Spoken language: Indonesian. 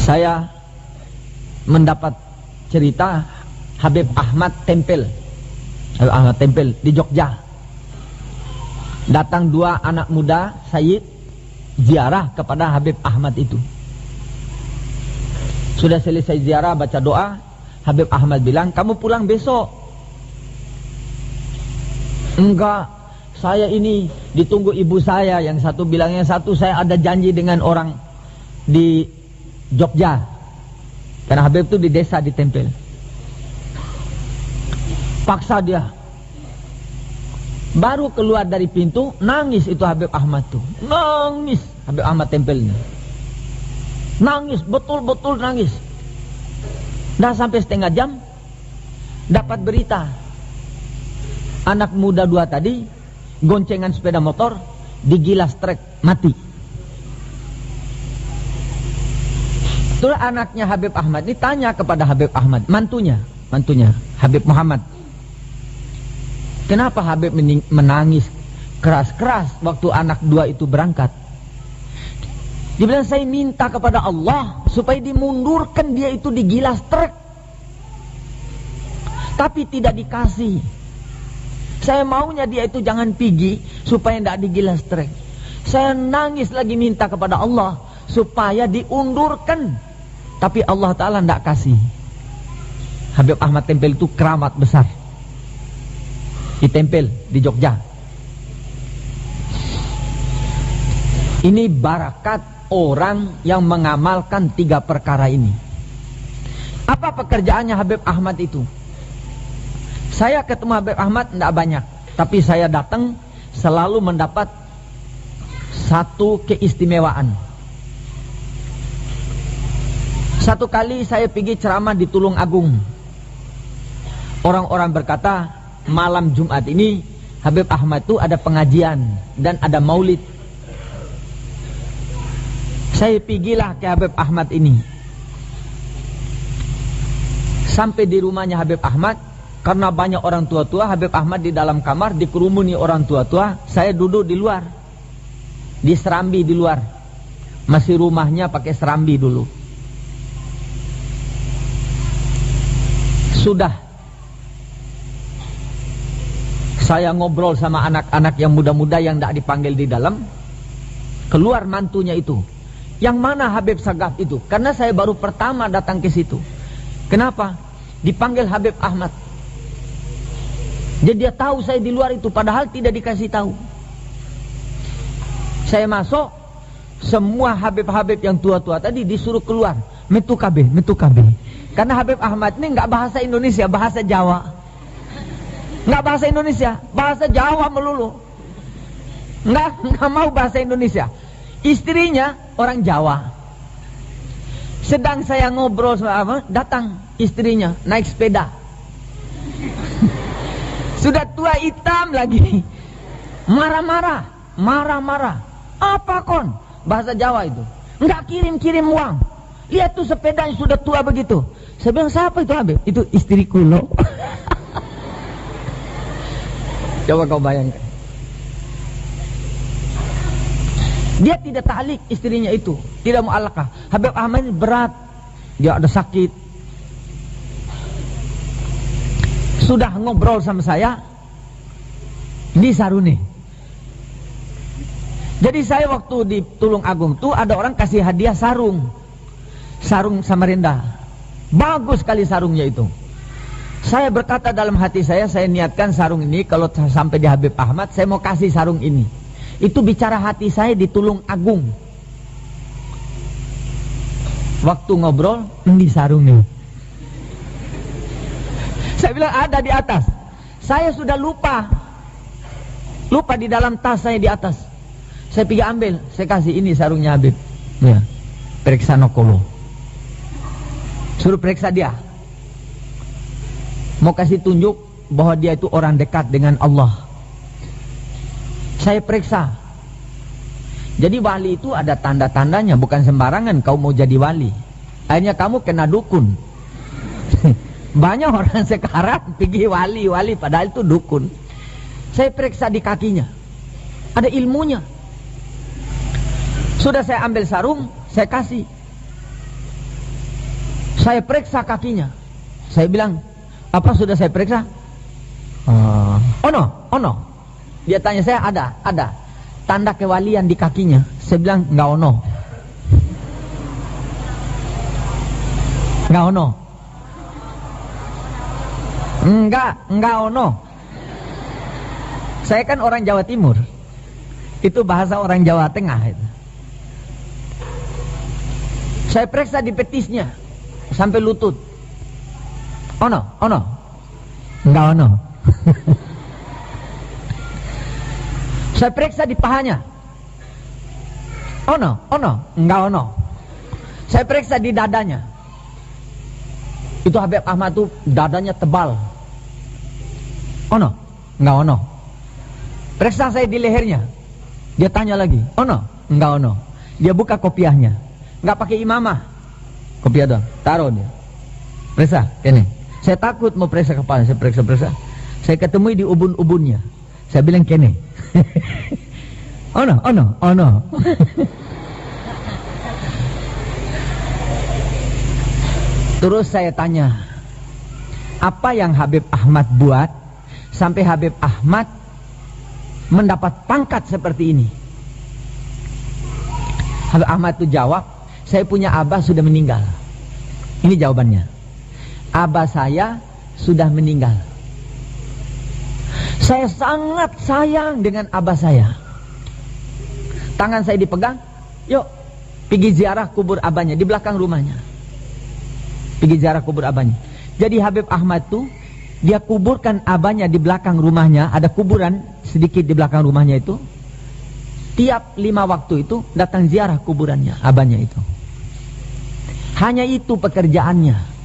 Saya mendapat cerita Habib Ahmad tempel di Jogja. Datang 2 anak muda Sayyid ziarah kepada Habib Ahmad itu. Sudah selesai ziarah, baca doa, Habib Ahmad bilang, kamu pulang besok. Enggak, saya ini ditunggu ibu saya. Yang satu bilang, yang satu saya ada janji dengan orang di Jogja. Karena Habib itu di desa, di tempel. Paksa dia. Baru keluar dari pintu, nangis itu Habib Ahmad tuh. Nangis Habib Ahmad tempelnya. Nangis, betul-betul nangis. Dah sampai setengah jam, dapat berita. Anak muda 2 tadi, goncengan sepeda motor, digilas truk, mati. Terus anaknya Habib Ahmad ini tanya kepada Habib Ahmad, mantunya Habib Muhammad. Kenapa Habib menangis keras-keras waktu anak 2 itu berangkat? Dia bilang, saya minta kepada Allah supaya dimundurkan dia itu digilas truk. Tapi tidak dikasih. Saya maunya dia itu jangan pergi supaya tidak digilas truk. Saya nangis lagi minta kepada Allah supaya diundurkan. Tapi Allah Ta'ala tidak kasih. Habib Ahmad tempel itu keramat besar. Di tempel di Jogja. Ini barakat orang yang mengamalkan 3 perkara ini. Apa pekerjaannya Habib Ahmad itu? Saya ketemu Habib Ahmad tidak banyak, tapi saya datang selalu mendapat satu keistimewaan. Satu kali saya pergi ceramah di Tulung Agung. Orang-orang berkata, malam Jumat ini Habib Ahmad itu ada pengajian dan ada maulid. Saya pergilah ke Habib Ahmad ini. Sampai di rumahnya Habib Ahmad, karena banyak orang tua-tua, Habib Ahmad di dalam kamar dikerumuni orang tua-tua. Saya duduk di luar, di serambi di luar. Masih rumahnya pakai serambi dulu. Sudah saya ngobrol sama anak-anak yang muda-muda yang tidak dipanggil di dalam. Keluar mantunya itu. Yang mana Habib Sagaf itu? Karena saya baru pertama datang ke situ. Kenapa? Dipanggil Habib Ahmad. Jadi dia tahu saya di luar itu, padahal tidak dikasih tahu. Saya masuk, semua Habib-Habib yang tua-tua tadi disuruh keluar. Metu kabeh. Karena Habib Ahmad ini nggak bahasa Indonesia, bahasa Jawa. Nggak bahasa Indonesia, bahasa Jawa melulu. Nggak mau bahasa Indonesia. Istrinya orang Jawa. Sedang saya ngobrol sama datang istrinya naik sepeda. Sudah tua hitam lagi. Marah-marah. Apa kon? Bahasa Jawa itu. Enggak kirim uang. Lihat tuh sepeda yang sudah tua begitu. Saya bilang, siapa itu Habib? Itu istriku loh. Coba kau bayangkan. Dia tidak ta'liq istrinya itu, tidak mu'alaqah. Habib Ahmad ini berat, dia ada sakit. Sudah ngobrol sama saya di Saruni. Jadi saya waktu di Tulung Agung tuh ada orang kasih hadiah sarung Samarinda. Bagus sekali sarungnya itu. Saya berkata dalam hati saya niatkan sarung ini kalau sampai di Habib Ahmad, saya mau kasih sarung ini. Itu bicara hati saya di Tulung Agung. Waktu ngobrol, ini sarungnya. Saya bilang ada di atas. Saya sudah lupa di dalam tas saya di atas. Saya pergi ambil, saya kasih ini sarungnya Habib. Ya, periksa Nokolo. Suruh periksa dia. Mau kasih tunjuk bahwa dia itu orang dekat dengan Allah. Saya periksa. Jadi wali itu ada tanda-tandanya, bukan sembarangan kau mau jadi wali. Akhirnya kamu kena dukun. Banyak orang sekarang pergi wali padahal itu dukun. Saya periksa di kakinya. Ada ilmunya. Sudah saya ambil sarung, saya kasih. Saya periksa kakinya. Saya bilang, apa sudah saya periksa? Oh no. Dia tanya saya, ada tanda kewalian di kakinya. Saya bilang, enggak ono. Enggak ono. Enggak ono. Saya kan orang Jawa Timur. Itu bahasa orang Jawa Tengah itu. Saya periksa di petisnya sampai lutut. Ono. Enggak ono. Saya periksa di pahanya. Ono. Enggak ono. Saya periksa di dadanya. Itu Habib Ahmad tuh dadanya tebal. Ono. Enggak ono. Periksa saya di lehernya. Dia tanya lagi. Ono. Enggak ono. Dia buka kopiahnya. Enggak pakai imamah. Kopiah doang. Taruh dia. Periksa. Ini. Saya takut mau periksa kepala. Saya periksa. Saya ketemui di ubun-ubunnya. Saya bilang kene. Ono. Terus saya tanya, apa yang Habib Ahmad buat sampai Habib Ahmad mendapat pangkat seperti ini? Habib Ahmad itu jawab, saya punya abah sudah meninggal. Ini jawabannya. Abah saya sudah meninggal. Saya sangat sayang dengan abah saya. Tangan saya dipegang, yuk pergi ziarah kubur abahnya di belakang rumahnya. Pergi ziarah kubur abahnya. Jadi Habib Ahmad tuh dia kuburkan abahnya di belakang rumahnya. Ada kuburan sedikit di belakang rumahnya itu. Tiap 5 waktu itu datang ziarah kuburannya abahnya itu. Hanya itu pekerjaannya.